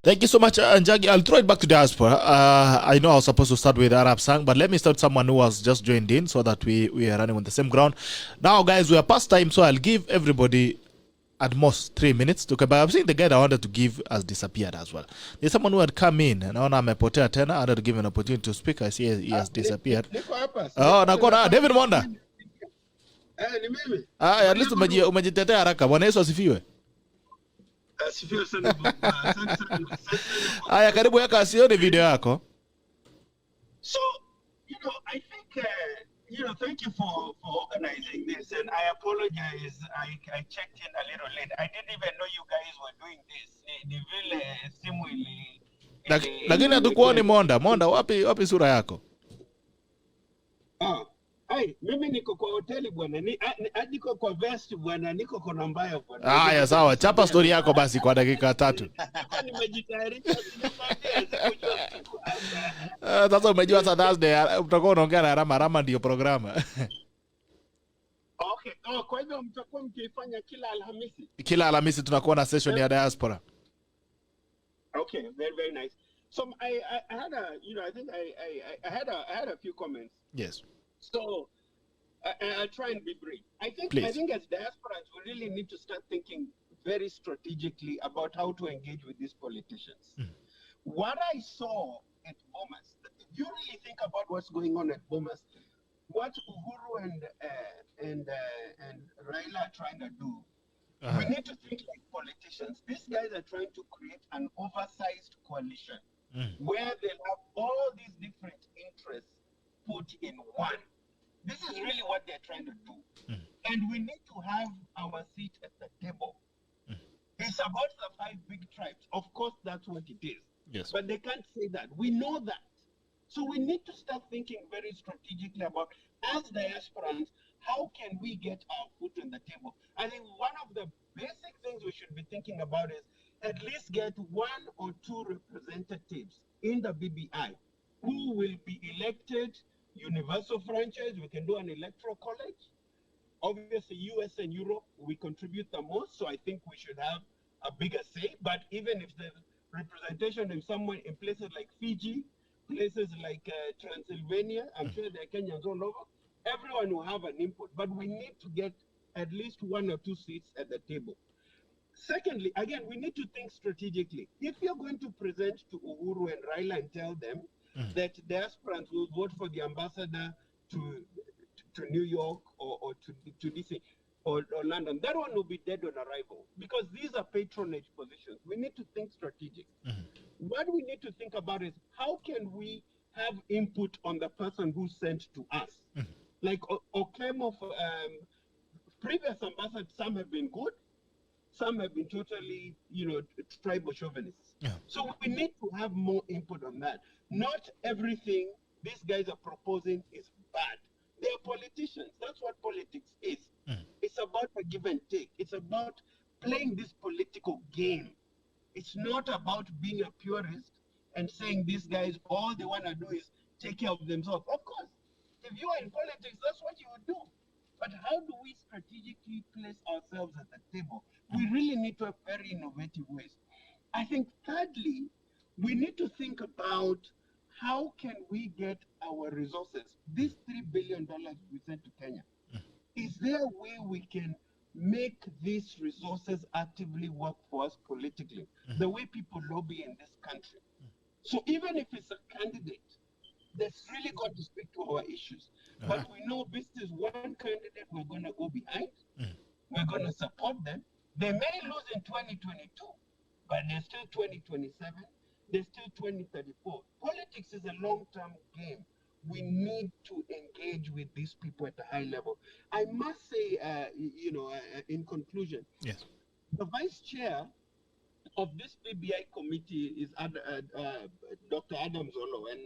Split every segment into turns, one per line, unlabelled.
Thank you so much, Njagi. I'll throw it back to Diaspora. I know I was supposed to start with Arab Sang, but let me start someone who has just joined in so that we are running on the same ground. Now, guys, we are past time, so I'll give everybody at most 3 minutes to come back. I'm seeing the guy that I wanted to give has disappeared as well. There's someone who had come in, and now I'm a potato tena. I wanted to give an opportunity to speak. I see he has disappeared. Oh, nakona David Monda. At least umejitetea haraka. Bwana Yesu asifiwe. Aya, karibu yaka asione video yako.
So, I think, thank you for organizing this, and I apologize. I checked in a little late. I didn't even know you guys were doing this.
Lakini hatukuoni Monda, wapi sura yako?
Mimi niko kwa hoteli bwana, niko kwa vest bwana, niko kwa nambaya bwana.
Haya sawa, chapa story yako basi kwa dakika 3.
Nimejitayarisha.
Sasa umejua saa Thursday utakuwa unaongea na Rama ndio programa.
Okay. Kwa hivyo mtakuwa mkifanya kila Alhamisi?
Kila Alhamisi tunakuwa na session ya Diaspora.
Okay, very very nice. So I had a few comments.
Yes.
So I'll try and be brief. I think as diasporans, we really need to start thinking very strategically about how to engage with these politicians. What I saw at Bomas, if you really think about what's going on at Bomas, what Uhuru and Raila are trying to do, we need to think like politicians. These guys are trying to create an oversized coalition where they'll have all these different interests put in one. This is really what they're trying to do. And we need to have our seat at the table. It's about the 5 big tribes. Of course, that's what it is.
Yes.
But they can't say that. We know that. So we need to start thinking very strategically about, as diasporans, how can we get our foot on the table? I think one of the basic things we should be thinking about is at least get 1 or 2 representatives in the BBI who will be elected. Universal franchise, we can do an electoral college. Obviously, US and Europe, we contribute the most, so I think we should have a bigger say. But even if the representation in somewhere in places like Fiji, places like Transylvania, I'm sure there are Kenyans all over, everyone will have an input. But we need to get at least 1 or 2 seats at the table. Secondly, again, we need to think strategically. If you're going to present to Uhuru and Raila and tell them that diasporans will vote for the ambassador to New York or to DC or London, that one will be dead on arrival because these are patronage positions. We need to think strategic. What we need to think about is how can we have input on the person who's sent to us? Like Okemo, previous ambassadors, some have been good, some have been totally, tribal chauvinists. So we need to have more input on that. Not everything these guys are proposing is bad. They are politicians. That's what politics is. It's about a give and take. It's about playing this political game. It's not about being a purist and saying these guys, all they want to do is take care of themselves. Of course, if you are in politics, that's what you would do. But how do we strategically place ourselves at the table? We really need to have very innovative ways. I think thirdly, we need to think about how can we get our resources. This $3 billion we sent to Kenya, is there a way we can make these resources actively work for us politically, the way people lobby in this country? So even if it's a candidate that's really got to speak to our issues, but we know this is one candidate we're going to go behind, we're going to support them. They may lose in 2022, but there's still 2027. There's still 2034. Politics is a long-term game. We need to engage with these people at a high level. I must say, in conclusion,
yes,
the vice chair of this PBI committee is Dr. Adam Zolo, and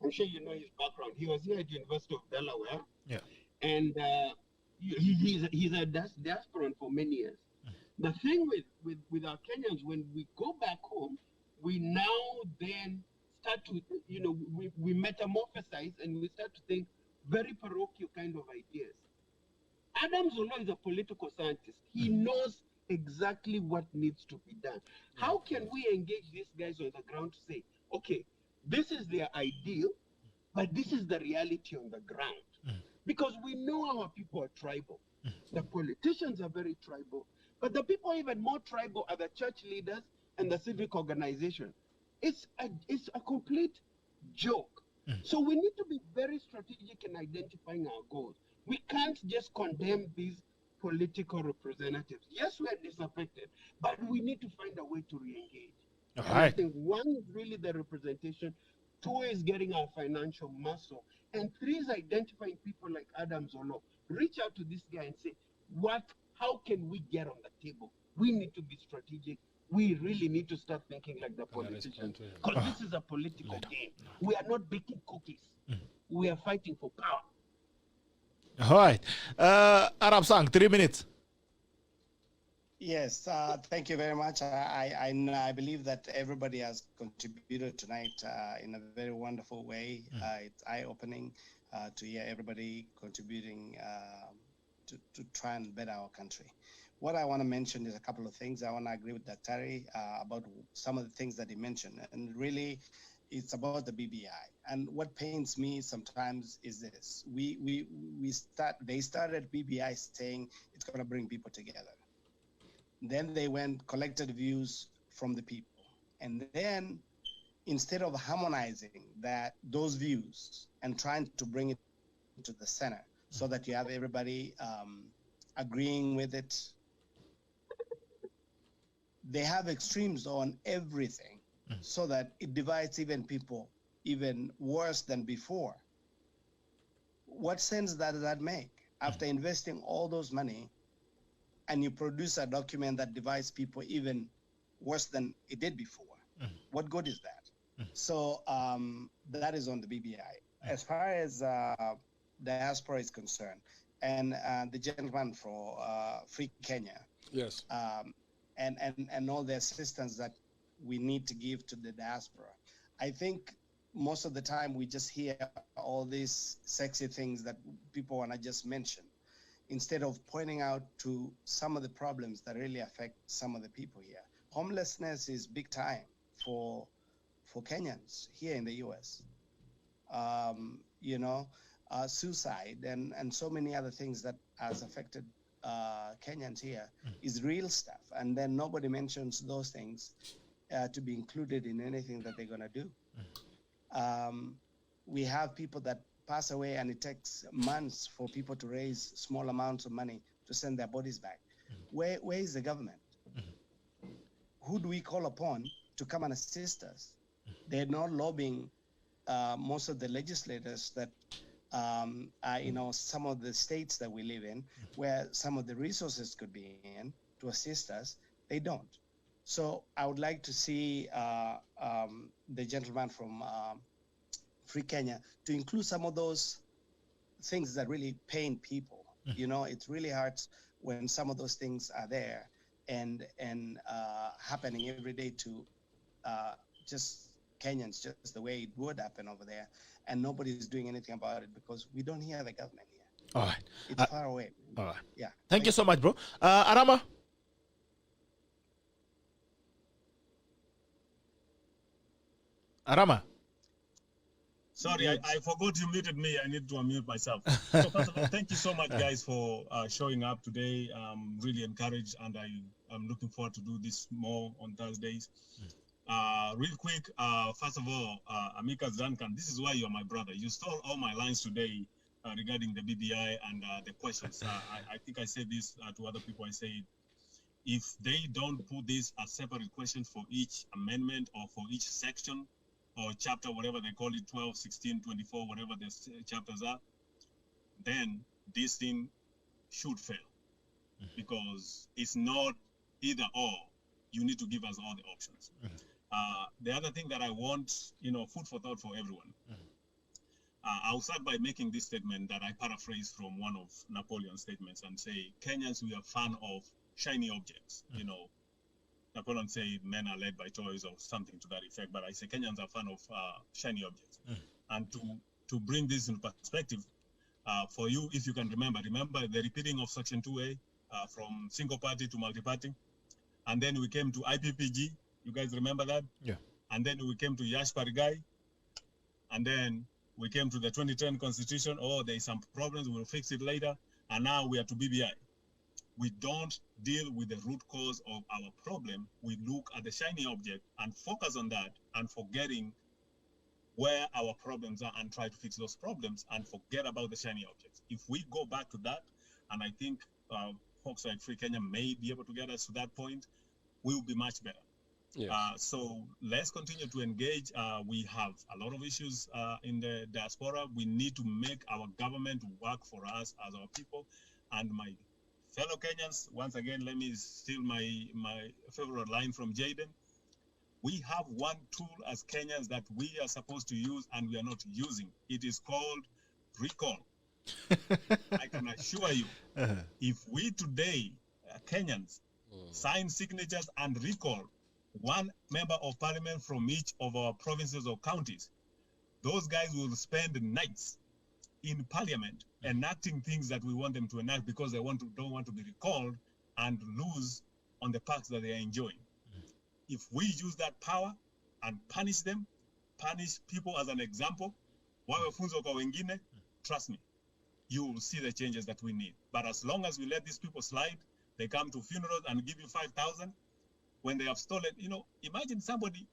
I'm sure you know his background. He was here at the University of Delaware, and he's a diasporan for many years. The thing with our Kenyans, when we go back home, we now then start to, we metamorphosize and we start to think very parochial kind of ideas. Adam Zolo is a political scientist. He knows exactly what needs to be done. How can we engage these guys on the ground to say, okay, this is their ideal, but this is the reality on the ground? Because we know our people are tribal. The politicians are very tribal, but the people even more tribal are the church leaders and the civic organization. It's a complete joke. So we need to be very strategic in identifying our goals. We can't just condemn these political representatives. Yes, we are disaffected, but we need to find a way to re-engage.
All
And I
right.
think one is really the representation, two is getting our financial muscle, and three is identifying people like Adam Zolo. Reach out to this guy and say, how can we get on the table? We need to be strategic. We really need to start thinking like the politicians, because this is a political game. We are not baking cookies. We are fighting for power.
All right. Arab Sang, 3 minutes.
Yes, thank you very much. I believe that everybody has contributed tonight in a very wonderful way. It's eye-opening to hear everybody contributing to try and better our country. What I want to mention is a couple of things. I want to agree with Daktari about some of the things that he mentioned, and really, it's about the BBI. And what pains me sometimes is this: they started BBI saying it's going to bring people together. Then they collected views from the people, and then instead of harmonizing those views and trying to bring it to the center so that you have everybody agreeing with it, they have extremes on everything so that it divides even people even worse than before. What sense does that make? After investing all those money, and you produce a document that divides people even worse than it did before. What good is that? So that is on the BBI. As far as diaspora is concerned, and the gentleman for Free Kenya,
yes,
and all the assistance that we need to give to the diaspora, I think most of the time we just hear all these sexy things that people want to just mention, instead of pointing out to some of the problems that really affect some of the people here. Homelessness is big time for Kenyans here in the US. Suicide and so many other things that has affected Kenyans here is real stuff. And then nobody mentions those things to be included in anything that they're gonna do. We have people that pass away, and it takes months for people to raise small amounts of money to send their bodies back. Where is the government? Who do we call upon to come and assist us? They're not lobbying most of the legislators that some of the states that we live in, where some of the resources could be in to assist us. They don't. So I would like to see the gentleman from Free Kenya to include some of those things that really pain people. It really hurts when some of those things are there and happening every day to just Kenyans, just the way it would happen over there, and nobody's doing anything about it because we don't hear the government here.
All right.
It's far away.
All right.
Yeah.
Thank you so much, bro. Arama? Arama?
sorry, I forgot you muted me. I need to unmute myself. So first of all, thank you so much, guys, for showing up today. I'm really encouraged, and I'm looking forward to do this more on Thursdays. Real quick, first of all, Amicus Duncan, this is why you're my brother. You stole all my lines today regarding the BBI and the questions. I think I said this to other people. I said, if they don't put this as separate questions for each amendment or for each section or chapter, whatever they call it, 12, 16, 24, whatever the chapters are, then this thing should fail, because it's not either or. You need to give us all the options. The other thing that I want, food for thought for everyone. I'll start by making this statement that I paraphrase from one of Napoleon's statements and say, Kenyans, we are fan of shiny objects. Napoleon say men are led by toys or something to that effect, but I say Kenyans are fan of shiny objects. And to bring this into perspective, for you, if you can remember the repeating of Section 2A from single party to multi-party. And then we came to IPPG. You guys remember that?
Yeah.
And then we came to Yash Parigai. And then we came to the 2010 constitution. Oh, there is some problems. We'll fix it later. And now we are to BBI. We don't deal with the root cause of our problem. We look at the shiny object and focus on that and forgetting where our problems are and try to fix those problems and forget about the shiny objects. If we go back to that, and I think folks like Free Kenya may be able to get us to that point, we will be much better.
Yes.
So let's continue to engage. We have a lot of issues in the diaspora. We need to make our government work for us as our people. And my fellow Kenyans, once again, let me steal my favorite line from Jaden. We have one tool as Kenyans that we are supposed to use and we are not using. It is called recall. I can assure you, if we today, Kenyans, sign signatures and recall one member of parliament from each of our provinces or counties, those guys will spend nights in parliament enacting things that we want them to enact because they don't want to be recalled and lose on the perks that they are enjoying. If we use that power and punish them, punish people as an example, wawefunzo kwa wengine, trust me, you will see the changes that we need. But as long as we let these people slide, they come to funerals and give you 5,000 when they have stolen. Imagine somebody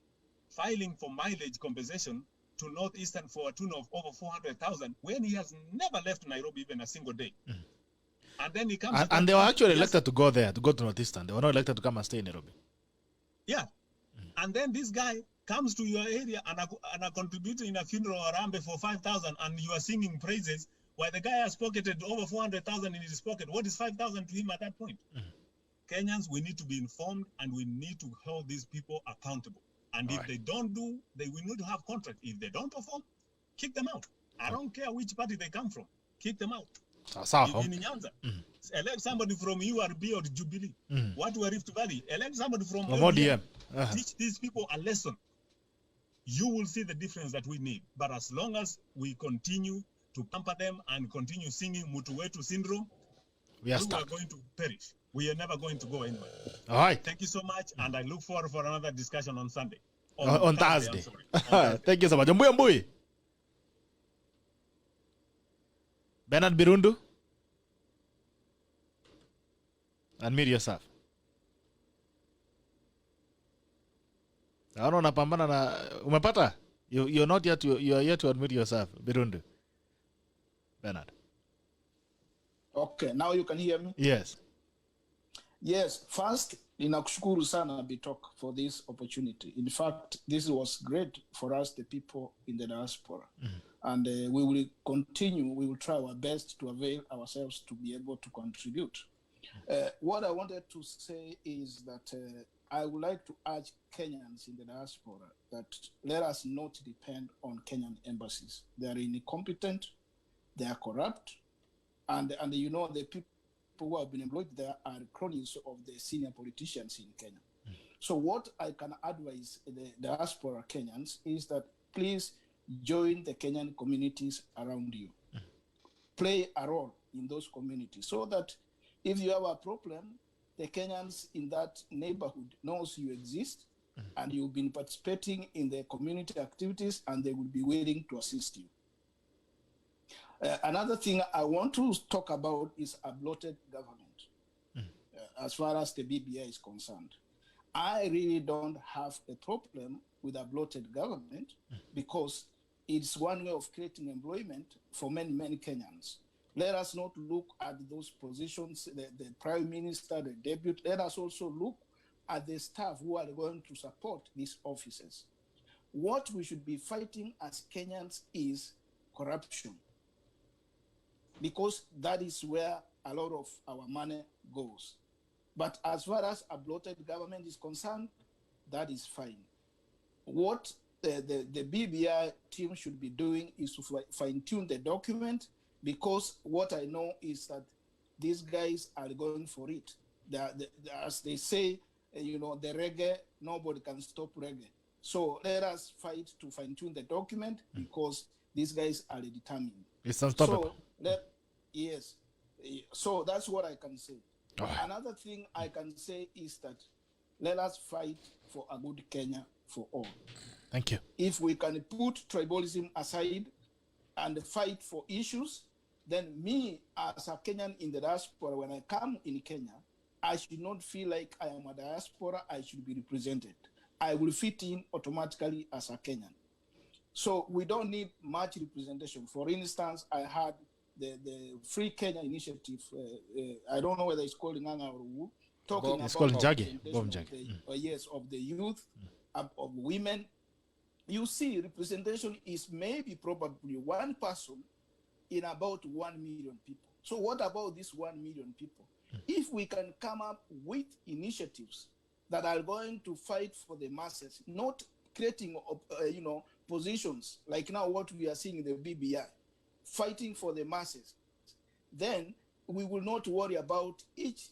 filing for mileage compensation to Northeastern for a tune of over 400,000 when he has never left Nairobi even a single day. And then he comes
and they were actually elected to go there, to go to Northeastern. They were not elected to come and stay in Nairobi.
Yeah. And then this guy comes to your area and are contributing in a funeral arambe for 5,000 and you are singing praises while the guy has pocketed over 400,000 in his pocket. What is 5,000 to him at that point? Kenyans, we need to be informed and we need to hold these people accountable. And if they don't do, we need to have contract. If they don't perform, kick them out. I don't care which party they come from. Kick them out. In Nyanza, elect somebody from URB or Jubilee. What were Rift Valley? Elect somebody from ODM. Teach these people a lesson. You will see the difference that we need. But as long as we continue to pamper them and continue singing Mutu Wetu syndrome, we are going to perish. We are never going to go anywhere.
All right.
Thank you so much. And I look forward for another discussion on Sunday.
On Thursday. Thank you so much. Mbui. Bernard Birundu. Unmute yourself. Naona unapambana na umepata? You're not yet you are yet to admit yourself, Birundu. Bernard.
Okay, now you can hear me?
Yes.
Yes, first, ninakushukuru sana BITOK for this opportunity. In fact, this was great for us, the people in the diaspora. And we will continue, we will try our best to avail ourselves to be able to contribute. What I wanted to say is that I would like to urge Kenyans in the diaspora that let us not depend on Kenyan embassies. They are incompetent, they are corrupt, and the people who have been employed there are cronies of the senior politicians in Kenya. So what I can advise the diaspora Kenyans is that please join the Kenyan communities around you. Play a role in those communities so that if you have a problem, the Kenyans in that neighborhood knows you exist and you've been participating in the community activities and they will be willing to assist you. Another thing I want to talk about is a bloated government. As far as the BBI is concerned, I really don't have a problem with a bloated government because it's one way of creating employment for many, many Kenyans. Let us not look at those positions, the prime minister, the deputy. Let us also look at the staff who are going to support these offices. What we should be fighting as Kenyans is corruption, because that is where a lot of our money goes. But as far as a bloated government is concerned, that is fine. What the BBI team should be doing is to fine-tune the document, because what I know is that these guys are going for it. As they say, the reggae, nobody can stop reggae. So let us fight to fine-tune the document because these guys are determined.
It's unstoppable.
Yes. So that's what I can say. Another thing I can say is that let us fight for a good Kenya for all.
Thank you.
If we can put tribalism aside and fight for issues, then me as a Kenyan in the diaspora, when I come in Kenya, I should not feel like I am a diaspora, I should be represented. I will fit in automatically as a Kenyan. So we don't need much representation. For instance, I had the Free Kenya Initiative, I don't know whether it's called Nganga or Wu, talking
It's
about
called Njagi.
representation of the youth, of women. You see, representation is maybe probably one person in about 1 million people. So what about this 1 million people? If we can come up with initiatives that are going to fight for the masses, not creating, positions like now what we are seeing in the BBI, fighting for the masses, then we will not worry about each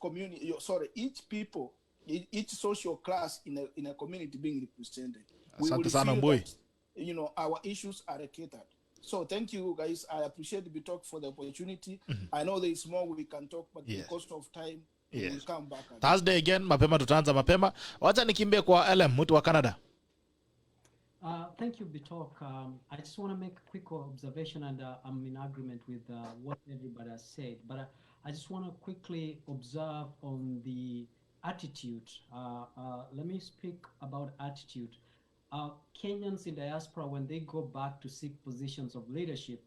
community, each people, each social class in a community being represented. We will feel that, our issues are catered. So thank you guys. I appreciate BITOK for the opportunity. I know there is more we can talk, but because of time, we will come back again.
Thursday again, mapema tutaanza mapema. Wacha nikimbie kwa LM, mtu wa Canada.
Thank you, BITOK. I just want to make a quick observation, and I'm in agreement with what everybody has said. But I just want to quickly observe on the attitude. Let me speak about attitude. Kenyans in diaspora, when they go back to seek positions of leadership,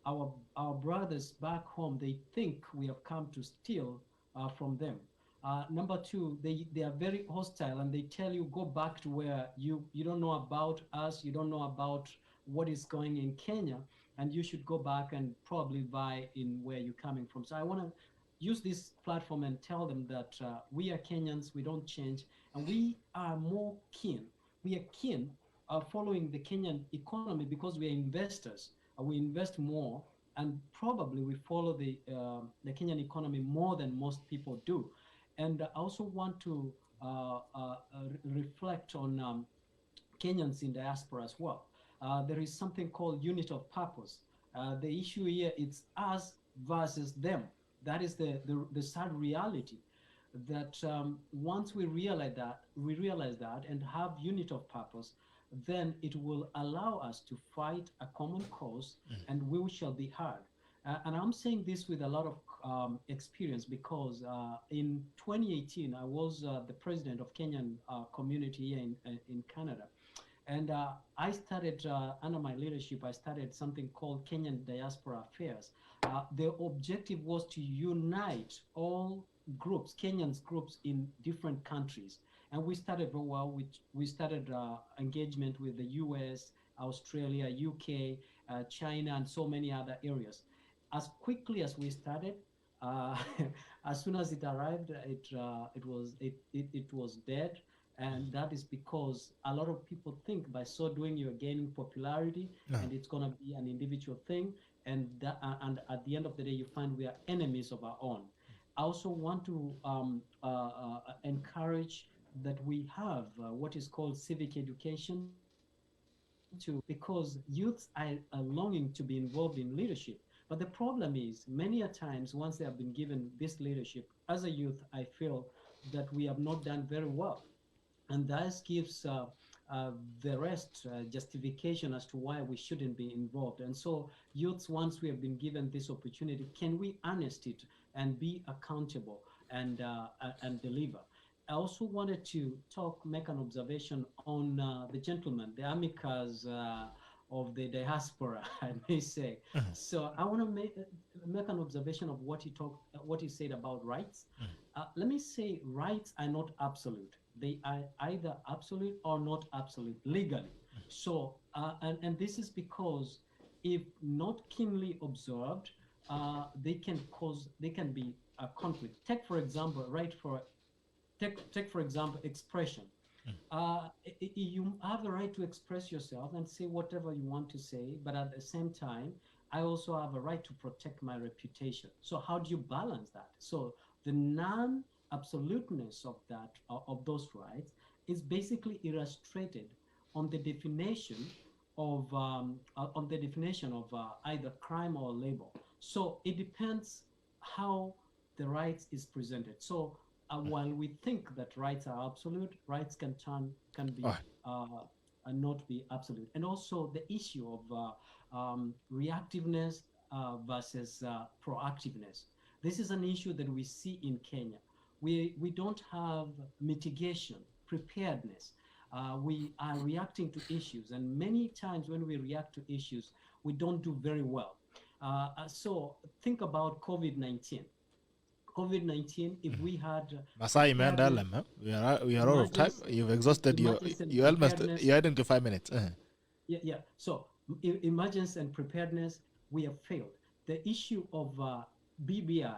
our brothers back home, they think we have come to steal from them. Number two, they are very hostile, and they tell you go back to where you don't know about us, you don't know about what is going in Kenya, and you should go back and probably vie in where you're coming from. So I want to use this platform and tell them that we are Kenyans, we don't change, and we are more keen. We are keen following the Kenyan economy because we are investors. We invest more, and probably we follow the Kenyan economy more than most people do. And I also want to reflect on Kenyans in diaspora as well. There is something called unit of purpose. The issue here is us versus them. That is the sad reality. That once we realize that and have unit of purpose, then it will allow us to fight a common cause, and we shall be heard. And I'm saying this with a lot of experience because in 2018, I was the president of Kenyan community here in Canada. And I started, under my leadership, I started something called Kenyan Diaspora Affairs. The objective was to unite all groups, Kenyans groups in different countries. And we started very well. We started engagement with the US, Australia, UK, China, and so many other areas. As quickly as we started, as soon as it arrived, it was dead. And that is because a lot of people think by so doing you're gaining popularity, and it's going to be an individual thing. And at the end of the day, you find we are enemies of our own. I also want to encourage that we have what is called civic education, because youths are longing to be involved in leadership. But the problem is, many a times, once they have been given this leadership, as a youth, I feel that we have not done very well. And that gives the rest justification as to why we shouldn't be involved. And so youths, once we have been given this opportunity, can we harness it and be accountable and deliver? I also wanted to make an observation on the gentleman, the amicus of the diaspora, I may say. So I want to make an observation of what he said about rights. Let me say, rights are not absolute. They are either absolute or not absolute legally. So, and this is because if not keenly observed, they can be a conflict. Take for example, take for example, expression. You have the right to express yourself and say whatever you want to say, but at the same time, I also have a right to protect my reputation. So how do you balance that? So the non-absoluteness of those rights is basically illustrated on the definition of either crime or label. So it depends how the rights is presented. So while we think that rights are absolute, rights can be not be absolute. And also the issue of reactiveness versus proactiveness. This is an issue that we see in Kenya. We don't have mitigation, preparedness. We are reacting to issues, and many times when we react to issues, we don't do very well. So think about COVID-19. COVID-19, if we had
Masai Mandala, we are out of time. You've exhausted you almost you had into 5 minutes.
Yeah. So emergency and preparedness, we have failed. The issue of BBI,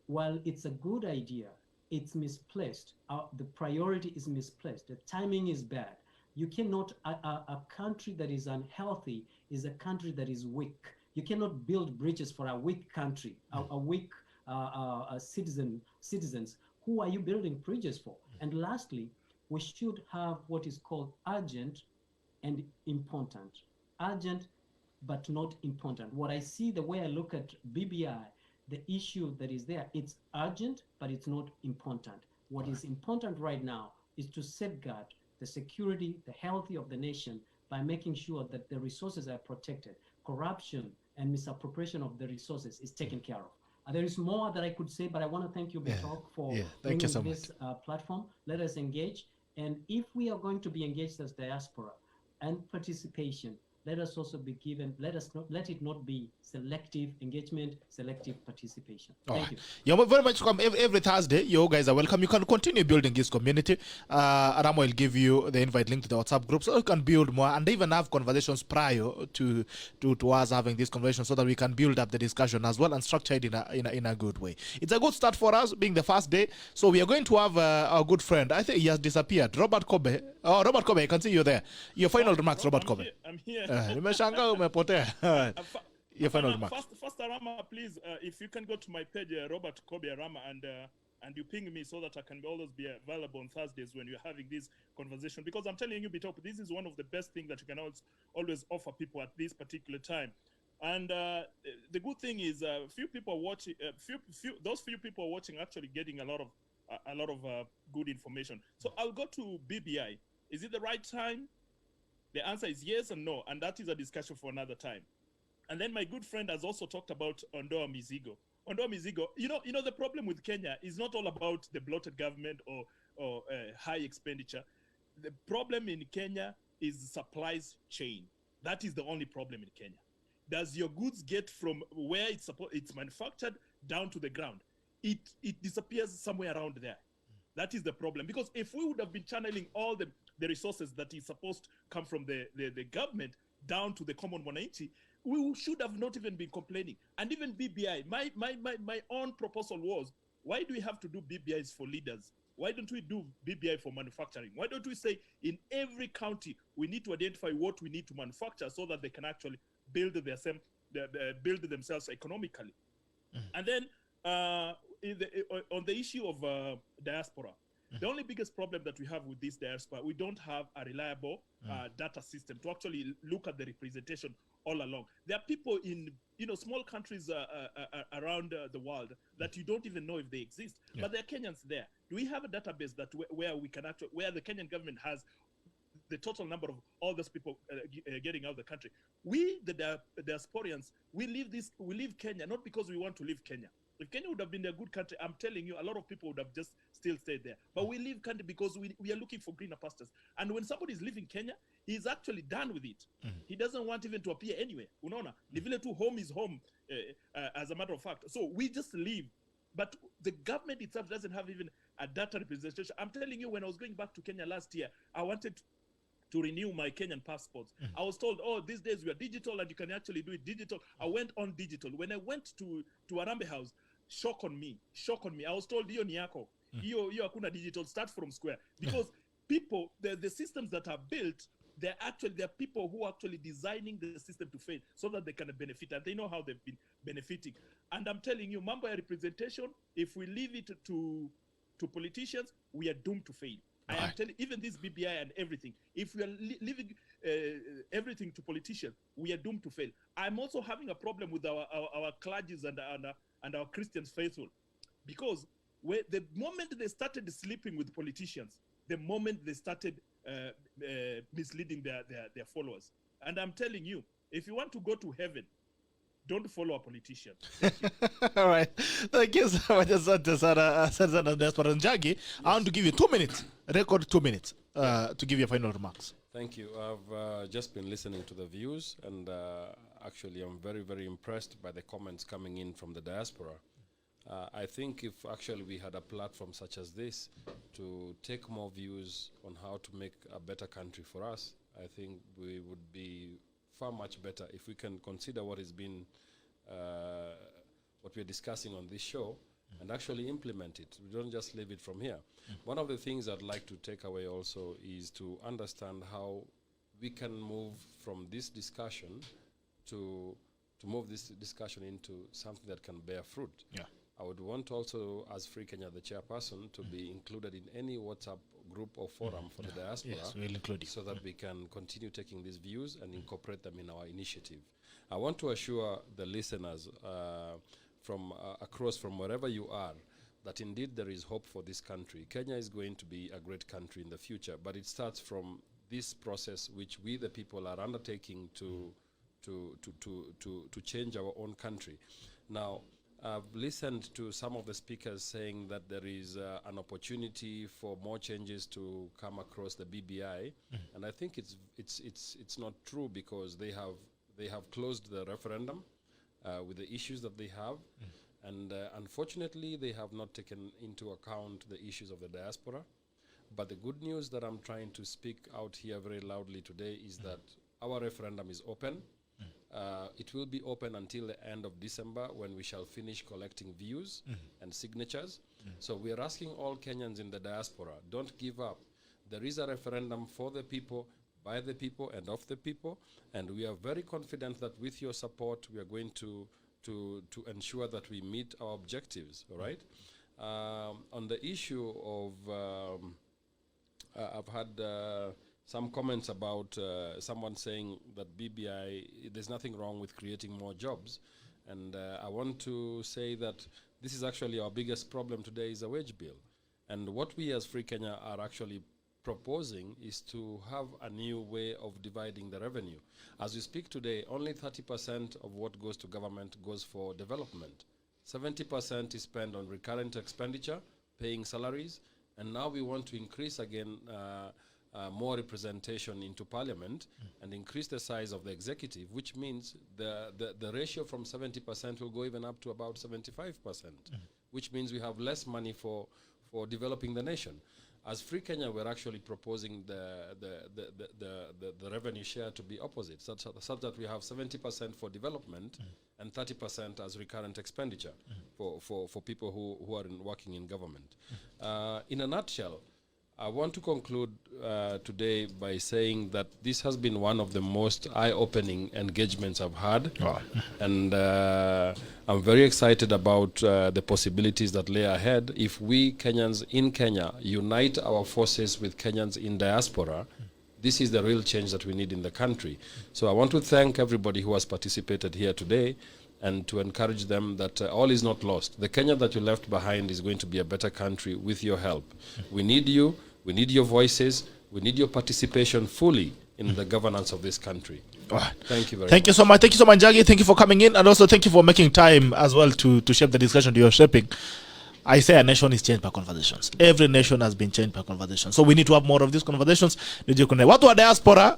while it's a good idea, it's misplaced. The priority is misplaced. The timing is bad. You cannot, a country that is unhealthy is a country that is weak. You cannot build bridges for a weak country, a weak citizens. Who are you building bridges for? And lastly, we should have what is called urgent and important. Urgent, but not important. What I see, the way I look at BBI, the issue that is there, it's urgent, but it's not important. What is important right now is to safeguard the security, the health of the nation by making sure that the resources are protected. Corruption and misappropriation of the resources is taken care of. There is more that I could say, but I want to thank you, BITOK, for bringing this platform. Let us engage. And if we are going to be engaged as diaspora and participation, let us also be given, let it not be selective engagement, selective participation. Thank you.
You're very much welcome. Every Thursday, you guys are welcome. You can continue building this community. Adamo will give you the invite link to the WhatsApp group so you can build more and even have conversations prior to us having this conversation so that we can build up the discussion as well and structure it in a good way. It's a good start for us being the first day. So we are going to have our good friend. I think he has disappeared. Robert Kobe. Oh, Robert Kobe, I can see you there. Your final remarks, Robert Kobe.
I'm here.
Nimeshangaa umepotea. Your final remarks.
First Arama, please, if you can go to my page, Robert Kobe Arama, and you ping me so that I can always be available on Thursdays when you're having this conversation. Because I'm telling you, BITOK, this is one of the best things that you can always offer people at this particular time. And the good thing is, few people watching. Those few people are watching actually getting a lot of good information. So I'll go to BBI. Is it the right time? The answer is yes and no, and that is a discussion for another time. And then my good friend has also talked about Ondoa Mizigo. Ondoa Mizigo, you know, the problem with Kenya is not all about the bloated government or high expenditure. The problem in Kenya is the supplies chain. That is the only problem in Kenya. Does your goods get from where it's manufactured down to the ground? It disappears somewhere around there. That is the problem. Because if we would have been channeling all the resources that is supposed to come from the government down to the common mwananchi, we should have not even been complaining. And even BBI, my own proposal was, why do we have to do BBIs for leaders? Why don't we do BBI for manufacturing? Why don't we say in every county we need to identify what we need to manufacture so that they can actually build themselves economically? And then on the issue of diaspora, the only biggest problem that we have with this diaspora, we don't have a reliable data system to actually look at the representation all along. There are people in small countries around the world that you don't even know if they exist, but there are Kenyans there. Do we have a database that where we can actually, where the Kenyan government has the total number of all those people getting out of the country? We, the diasporians, we leave Kenya not because we want to leave Kenya. If Kenya would have been a good country, I'm telling you, a lot of people would have just still stayed there. But we leave country because we are looking for greener pastures. And when somebody is leaving Kenya, he's actually done with it. He doesn't want even to appear anywhere. Unaona, the village to home is home, as a matter of fact. So we just leave. But the government itself doesn't have even a data representation. I'm telling you, when I was going back to Kenya last year, I wanted to renew my Kenyan passports. I was told, oh, these days we are digital and you can actually do it digital. I went on digital. When I went to Arambe House, shock on me. I was told, hiyo ni yako. Hiyo hakuna digital, start from square. Because people, the systems that are built, there are people who are actually designing the system to fail so that they can benefit, and they know how they've been benefiting. And I'm telling you, mambo ya representation, if we leave it to politicians, we are doomed to fail. I am telling you, even this BBI and everything, if we are leaving everything to politicians, we are doomed to fail. I'm also having a problem with our clergies and our Christians faithful. because the moment they started sleeping with politicians, the moment they started misleading their followers. And I'm telling you, if you want to go to heaven, don't follow a politician.
All right. Thank you so much, Senator Diaspora. Njagi, I want to give you 2 minutes, record 2 minutes, to give your final remarks.
Thank you. I've just been listening to the views, and actually I'm very, very impressed by the comments coming in from the diaspora. I think if actually we had a platform such as this to take more views on how to make a better country for us, I think we would be far much better if we can consider what has been, what we're discussing on this show, and actually implement it. We don't just leave it from here. One of the things I'd like to take away also is to understand how we can move from this discussion to move this discussion into something that can bear fruit.
Yeah.
I would want also, as Free Kenya, the chairperson, to be included in any WhatsApp group or forum for the diaspora,
Yes, we'll include you.
so that we can continue taking these views and incorporate them in our initiative. I want to assure the listeners from across from wherever you are that indeed there is hope for this country. Kenya is going to be a great country in the future, but it starts from this process which we the people are undertaking to change our own country. Now, I've listened to some of the speakers saying that there is an opportunity for more changes to come across the BBI, and I think it's not true, because they have closed the referendum with the issues that they have, and unfortunately they have not taken into account the issues of the diaspora. But the good news that I'm trying to speak out here very loudly today is that our referendum is open. It will be open until the end of December, when we shall finish collecting views and signatures. So we are asking all Kenyans in the diaspora, don't give up. There is a referendum for the people, by the people, and of the people, and we are very confident that with your support we are going to ensure that we meet our objectives. All right. On the issue of I've had some comments about someone saying that BBI, there's nothing wrong with creating more jobs. And I want to say that this is actually our biggest problem today, is a wage bill. And what we as Free Kenya are actually proposing is to have a new way of dividing the revenue. As we speak today, only 30% of what goes to government goes for development. 70% is spent on recurrent expenditure, paying salaries, and now we want to increase again more representation into parliament and increase the size of the executive, which means the ratio from 70% will go even up to about 75%, which means we have less money for developing the nation. As Free Kenya, we're actually proposing the revenue share to be opposite, such that we have 70% for development and 30% as recurrent expenditure for people who are working in government. In a nutshell, I want to conclude today by saying that this has been one of the most eye-opening engagements I've had. Wow. And I'm very excited about the possibilities that lay ahead if we Kenyans in Kenya unite our forces with Kenyans in diaspora. This is the real change that we need in the country. So I want to thank everybody who has participated here today, and to encourage them that all is not lost. The Kenya that you left behind is going to be a better country with your help. We need you. We need your voices. We need your participation fully in the governance of this country. Thank you very much.
Thank you so much. Thank you so much, Njagi. Thank you for coming in, and also thank you for making time as well to shape the discussion you're shaping. I say a nation is changed by conversations. Every nation has been changed by conversations. So we need to have more of these conversations. Watu wa diaspora,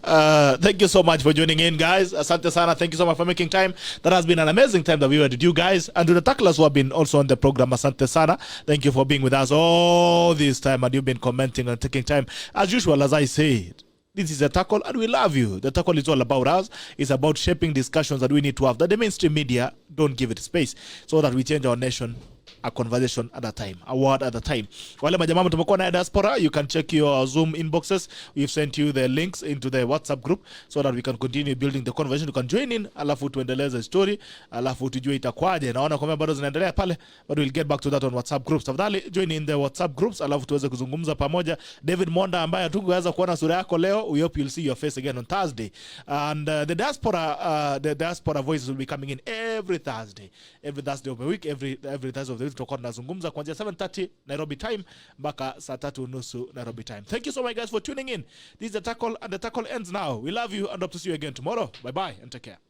thank you so much for joining in, guys. Asante sana. Thank you so much for making time. That has been an amazing time that we were with you guys. And to the tacklers who have been also on the program, asante sana. Thank you for being with us all this time. And you've been commenting and taking time. As usual, as I said, this is a tackle, and we love you. The tackle is all about us. It's about shaping discussions that we need to have, that the mainstream media don't give it space, so that we change our nation a conversation at a time, a word at a time. Wale majamaa tumekuwa na diaspora, you can check your Zoom inboxes. We've sent you the links into the WhatsApp group so that we can continue building the conversation. You can join in, alafu tuendeleze story, alafu tujue itakwaje. Naona kwamba bado zinaendelea pale, but we'll get back to that on WhatsApp groups. Tafadhali join in the WhatsApp groups, alafu tuweze kuzungumza pamoja. David Monda ambaye hatungeweza kuona sura yako leo, we hope you'll see your face again on Thursday. And the diaspora voices will be coming in every Thursday of the week, every Thursday of the week tutakuwa tunazungumza kuanzia 7:30 Nairobi time mpaka saa 3:30 Nairobi time. Thank you so much guys for tuning in. This is the tackle, and the tackle ends now. We love you and hope to see you again tomorrow. Bye bye and take care.